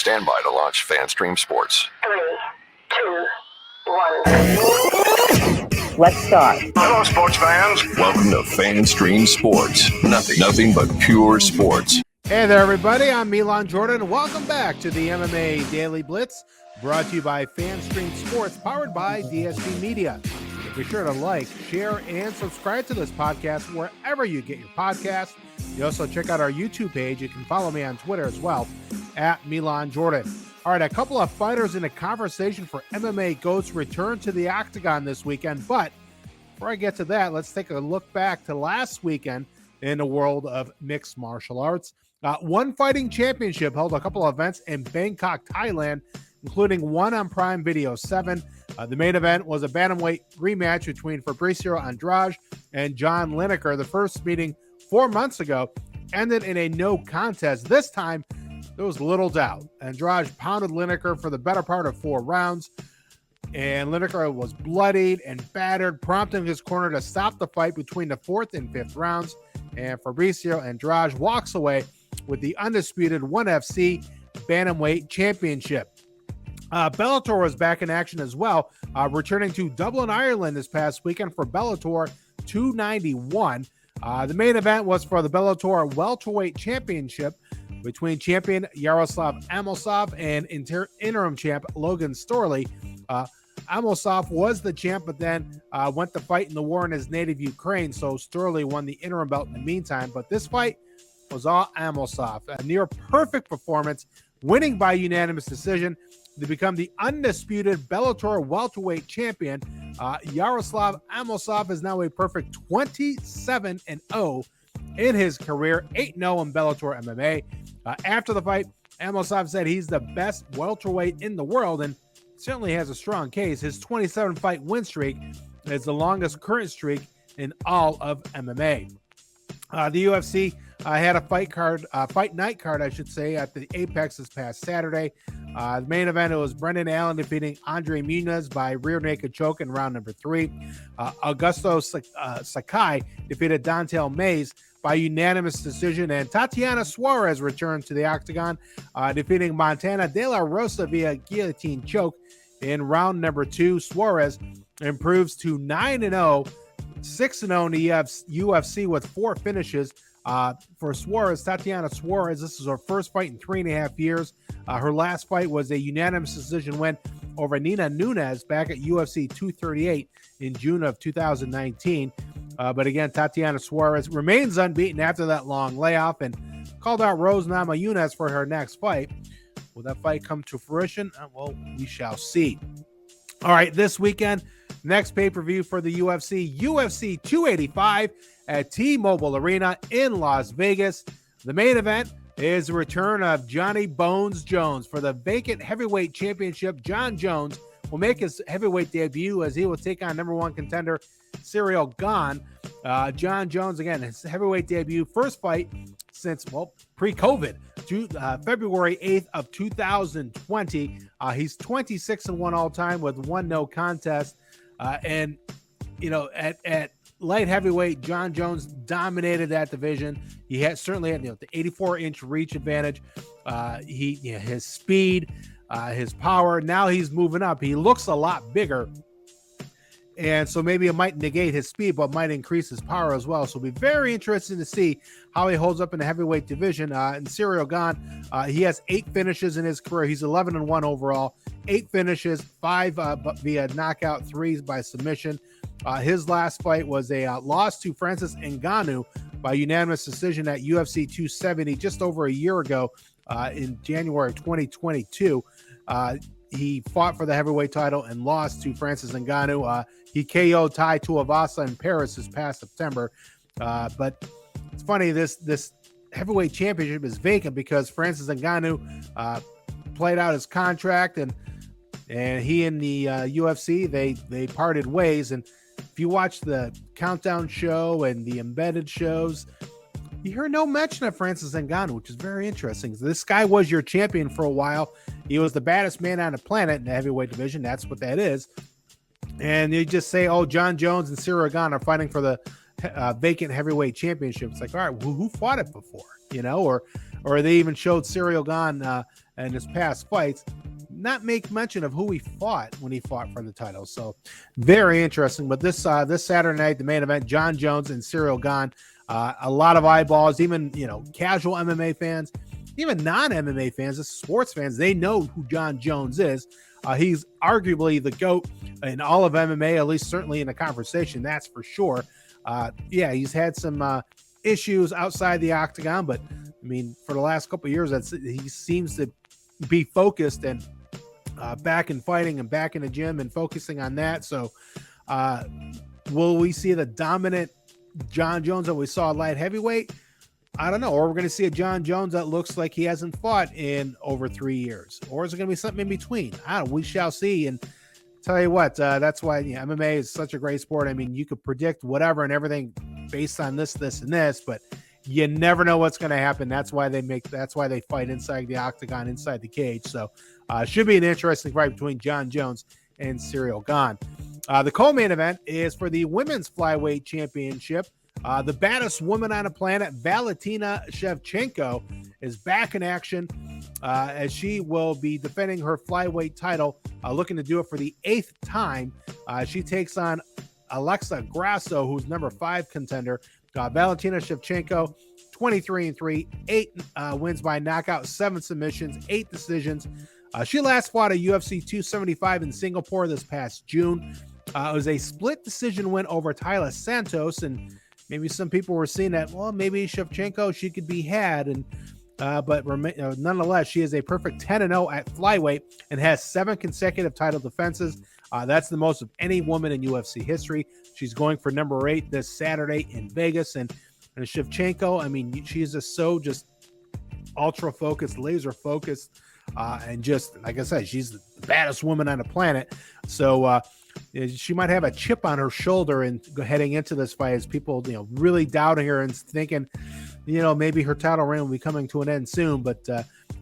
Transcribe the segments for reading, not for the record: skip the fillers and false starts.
Stand by to launch FanStream Sports. 3, 2, 1. Let's start. Hello, sports fans. Welcome to FanStream Sports. Nothing but pure sports. Hey there, everybody. I'm Milan Jordan. Welcome back to the MMA Daily Blitz, brought to you by FanStream Sports, powered by DSP Media. Be sure to like, share, and subscribe to this podcast wherever you get your podcasts. You also check out our YouTube page. You can follow me on Twitter as well, at Milan Jordan. All right, a couple of fighters in a conversation for MMA GOATs return to the octagon this weekend. But before I get to that, let's take a look back to last weekend in the world of mixed martial arts. One Fighting Championship held a couple of events in Bangkok, Thailand, including one on Prime Video 7. The main event was a bantamweight rematch between Fabricio Andrade and John Lineker. The first meeting 4 months ago ended in a no contest. This time, there was little doubt. Andrade pounded Lineker for the better part of 4 rounds, and Lineker was bloodied and battered, prompting his corner to stop the fight between the 4th and 5th rounds. And Fabricio Andrade walks away with the undisputed 1FC Bantamweight Championship. Bellator was back in action as well, returning to Dublin, Ireland this past weekend for Bellator 291. The main event was for the Bellator Welterweight Championship between champion Yaroslav Amosov and interim champ Logan Storley. Amosov was the champ, but then went to fight in the war in his native Ukraine, so Storley won the interim belt in the meantime. But this fight was all Amosov. A near perfect performance, winning by unanimous decision to become the undisputed Bellator welterweight champion. Yaroslav Amosov is now a perfect 27-0 in his career, 8-0 in Bellator MMA. After the fight, Amosov said he's the best welterweight in the world and certainly has a strong case. His 27-fight win streak is the longest current streak in all of MMA. The UFC had a fight night card, I should say, at the Apex this past Saturday. The main event, it was Brendan Allen defeating Andre Muniz by rear naked choke in round number 3. Augusto Sakai defeated Dontel Mays by unanimous decision, and Tatiana Suarez returned to the octagon, defeating Montana De La Rosa via guillotine choke in round number 2. Suarez improves to 9-0, 6-0 in the UFC with 4 finishes. For Suarez, Tatiana Suarez, this is her first fight in 3.5 years. Her last fight was a unanimous decision win over Nina Nunes back at UFC 238 in June of 2019. But again, Tatiana Suarez remains unbeaten after that long layoff and called out Rose Namajunas for her next fight. Will that fight come to fruition? Well, we shall see. All right, this weekend, next pay-per-view for the UFC 285 at T-Mobile Arena in Las Vegas. The main event is the return of Johnny Bones Jones for the vacant heavyweight championship. John Jones will make his heavyweight debut as he will take on number 1 contender Ciryl Gane. John Jones, again, his heavyweight debut, first fight since, pre-COVID, February 8th of 2020. He's 26-1 all time with 1 no contest. And, at light heavyweight, John Jones dominated that division. He certainly had the 84-inch reach advantage. His speed, his power. Now he's moving up. He looks a lot bigger. And so maybe it might negate his speed, but might increase his power as well. So it'll be very interesting to see how he holds up in the heavyweight division. And Ciryl Gane, he has 8 finishes in his career. He's 11-1 overall, 8 finishes, 5 via knockout, 3 by submission. His last fight was a loss to Francis Ngannou by unanimous decision at UFC 270 just over a year ago in January of 2022. He fought for the heavyweight title and lost to Francis Ngannou. He KO'd Tai Tuivasa in Paris this past September. But it's funny, this heavyweight championship is vacant because Francis Ngannou played out his contract, and he and the UFC, they parted ways. And if you watch the Countdown show and the Embedded shows, you hear no mention of Francis Ngannou, which is very interesting. This guy was your champion for a while. He was the baddest man on the planet in the heavyweight division. That's what that is. And you just say, John Jones and Ciryl Gane are fighting for the vacant heavyweight championship. It's like, all right, who fought it before? or they even showed Cyril Gane in his past fights, not make mention of who he fought when he fought for the title. So very interesting. But this Saturday night, the main event, Jon Jones and Cyril Gane, a lot of eyeballs, even casual MMA fans, even non-MMA fans, sports fans, they know who Jon Jones is. He's arguably the GOAT in all of MMA, at least certainly in the conversation, that's for sure. He's had some issues outside the octagon, but I mean, for the last couple of years, he seems to be focused and back in fighting and back in the gym and focusing on that. So will we see the dominant Jon Jones that we saw at light heavyweight? I don't know. Or we're going to see a Jon Jones that looks like he hasn't fought in over 3 years. Or is it going to be something in between? I don't know. We shall see. And tell you what, that's why MMA is such a great sport. I mean, you could predict whatever and everything based on this, and this, but you never know what's going to happen. That's why they fight inside the octagon, inside the cage. So should be an interesting fight between Jon Jones and Cyril Gane. The co-main event is for the women's flyweight championship. The baddest woman on the planet, Valentina Shevchenko, is back in action as she will be defending her flyweight title, looking to do it for the 8th time. She takes on Alexa Grasso, who's number 5 contender. Valentina Shevchenko, 23-3, 8 wins by knockout, 7 submissions, 8 decisions. She last fought at UFC 275 in Singapore this past June. It was a split decision win over Tyler Santos, and maybe some people were seeing that, well, maybe Shevchenko, she could be had, and but nonetheless, she is a perfect 10-0 at flyweight and has 7 consecutive title defenses. That's the most of any woman in UFC history. She's going for number 8 this Saturday in Vegas, and Shevchenko, I mean, she's just ultra focused, laser focused, and just like I said, she's the baddest woman on the planet. So she might have a chip on her shoulder and heading into this fight as people, really doubting her and thinking, maybe her title reign will be coming to an end soon. But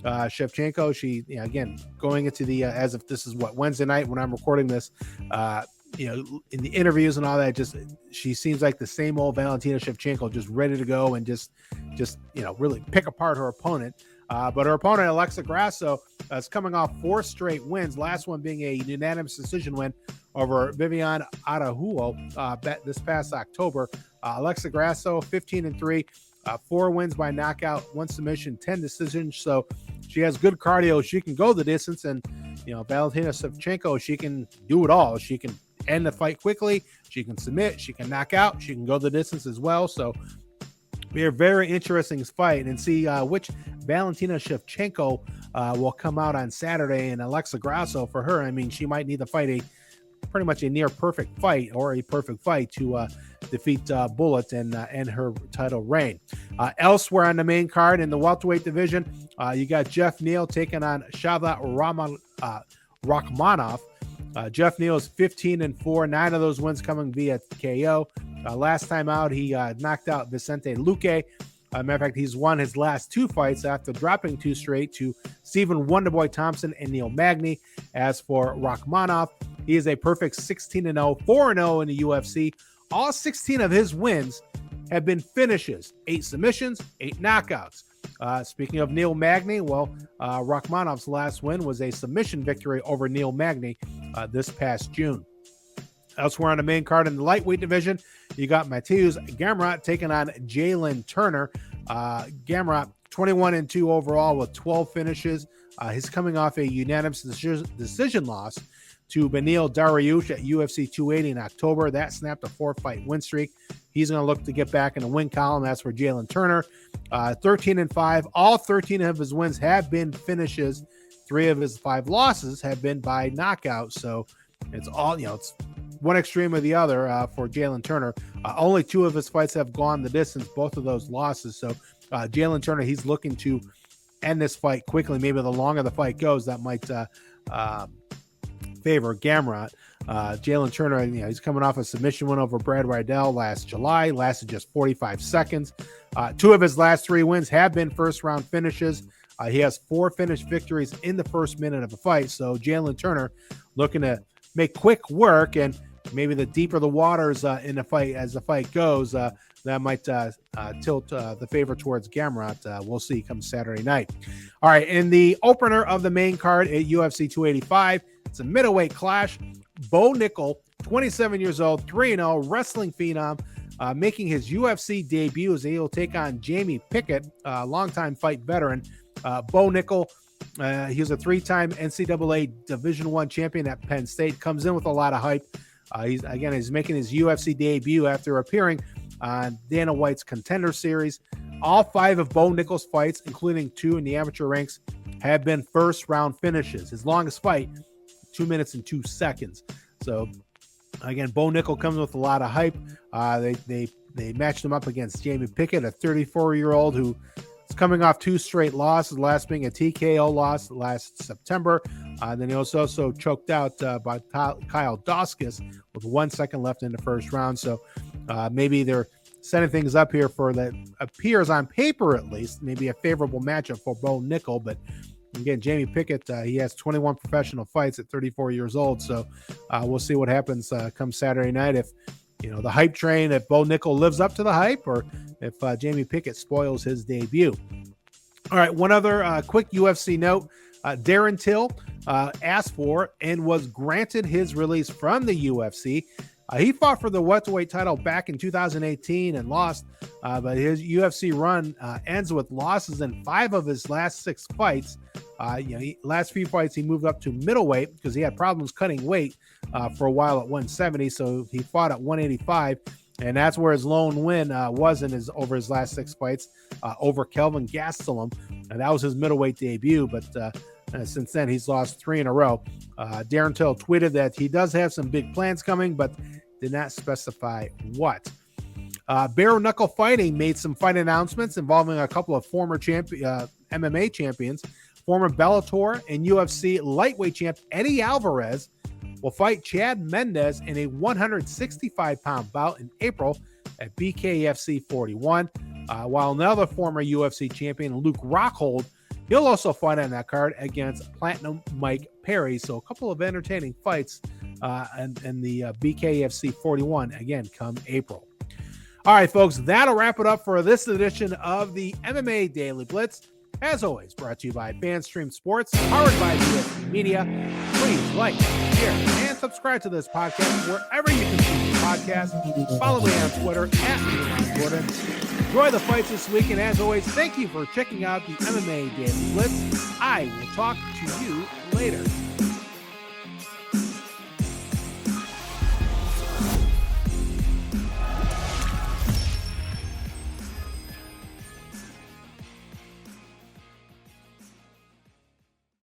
Shevchenko, she, again, going into the, as if this is Wednesday night when I'm recording this, in the interviews and all that, she seems like the same old Valentina Shevchenko, just ready to go and just really pick apart her opponent. But her opponent, Alexa Grasso, is coming off 4 straight wins, last one being a unanimous decision win over Viviane Araújo this past October. Alexa Grasso, 15-3, 4 wins by knockout, 1 submission, 10 decisions. So she has good cardio. She can go the distance. And, Valentina Shevchenko, she can do it all. She can end the fight quickly. She can submit. She can knock out. She can go the distance as well. So be a very interesting fight, and see which Valentina Shevchenko will come out on Saturday. And Alexa Grasso, for her, I mean, she might need to fight pretty much a near perfect fight or a perfect fight to defeat Bullet and her title reign. Elsewhere on the main card in the welterweight division, you got Jeff Neal taking on Shavkat Rakhmonov. Jeff Neal is 15-4, 9 of those wins coming via KO. Last time out, he knocked out Vicente Luque. Matter of fact, he's won his last 2 fights after dropping 2 straight to Stephen Wonderboy Thompson and Neil Magny. As for Rakhmonov, he is a perfect 16-0, 4-0 in the UFC. All 16 of his wins have been finishes, 8 submissions, 8 knockouts. Speaking of Neil Magny, Rakhmonov's last win was a submission victory over Neil Magny this past June. Elsewhere on the main card in the lightweight division, you got Mateusz Gamrot taking on Jalen Turner. Gamrot, 21-2 overall with 12 finishes. He's coming off a unanimous decision loss to Beneil Dariush at UFC 280 in October. That snapped a 4-fight win streak. He's going to look to get back in the win column. That's for Jalen Turner. 13-5. All 13 of his wins have been finishes. 3 of his 5 losses have been by knockout. So it's all, it's one extreme or the other for Jalen Turner. Only 2 of his fights have gone the distance, both of those losses. So Jalen Turner, he's looking to end this fight quickly. Maybe the longer the fight goes, that might favor Gamrot. Jalen Turner, he's coming off a submission win over Brad Riddell last July, lasted just 45 seconds. 2 of his last 3 wins have been first-round finishes. He has 4 finished victories in the first minute of a fight. So Jalen Turner looking to make quick work, and maybe the deeper the waters in the fight as the fight goes, that might tilt the favor towards Gamrot. We'll see come Saturday night. All right, in the opener of the main card at UFC 285, it's a middleweight clash. Bo Nickel, 27 years old, 3-0, wrestling phenom, making his UFC debut as he'll take on Jamie Pickett, a longtime fight veteran. Bo Nickel, he was a three-time NCAA Division I champion at Penn State, comes in with a lot of hype. He's making his UFC debut after appearing on Dana White's Contender Series. All 5 of Bo Nickel's fights, including 2 in the amateur ranks, have been first-round finishes. His longest fight, 2 minutes and 2 seconds. So, again, Bo Nickel comes with a lot of hype. They matched him up against Jamie Pickett, a 34-year-old who is coming off 2 straight losses, the last being a TKO loss last September. Then he was also choked out by Kyle Dawkins with 1 second left in the first round. So maybe they're setting things up here for that appears on paper at least, maybe a favorable matchup for Bo Nickel. But again, Jamie Pickett, he has 21 professional fights at 34 years old. So we'll see what happens come Saturday night. If, the hype train, if Bo Nickel lives up to the hype or if Jamie Pickett spoils his debut. All right, one other quick UFC note. Darren Till asked for and was granted his release from the UFC. He fought for the welterweight title back in 2018 and lost, but his UFC run ends with losses in 5 of his last 6 fights. Last few fights he moved up to middleweight because he had problems cutting weight for a while at 170, so he fought at 185, and that's where his lone win was over his last 6 fights over Kelvin Gastelum, and that was his middleweight debut, but since then he's lost 3 in a row. Darren Till tweeted that he does have some big plans coming, but did not specify what. Bare Knuckle Fighting made some fight announcements involving a couple of former MMA champions. Former Bellator and UFC lightweight champ Eddie Alvarez will fight Chad Mendes in a 165-pound bout in April at BKFC 41, while another former UFC champion, Luke Rockhold, he'll also fight on that card against Platinum Mike Perry. So a couple of entertaining fights in the BKFC 41, again, come April. All right, folks, that'll wrap it up for this edition of the MMA Daily Blitz. As always, brought to you by FanStream Sports, powered by DSP Media. Please like, share, and subscribe to this podcast wherever you consume the podcast. Follow me on Twitter @LeonGordon. Enjoy the fights this week, and as always, thank you for checking out the MMA Daily Blitz. I will talk to you later.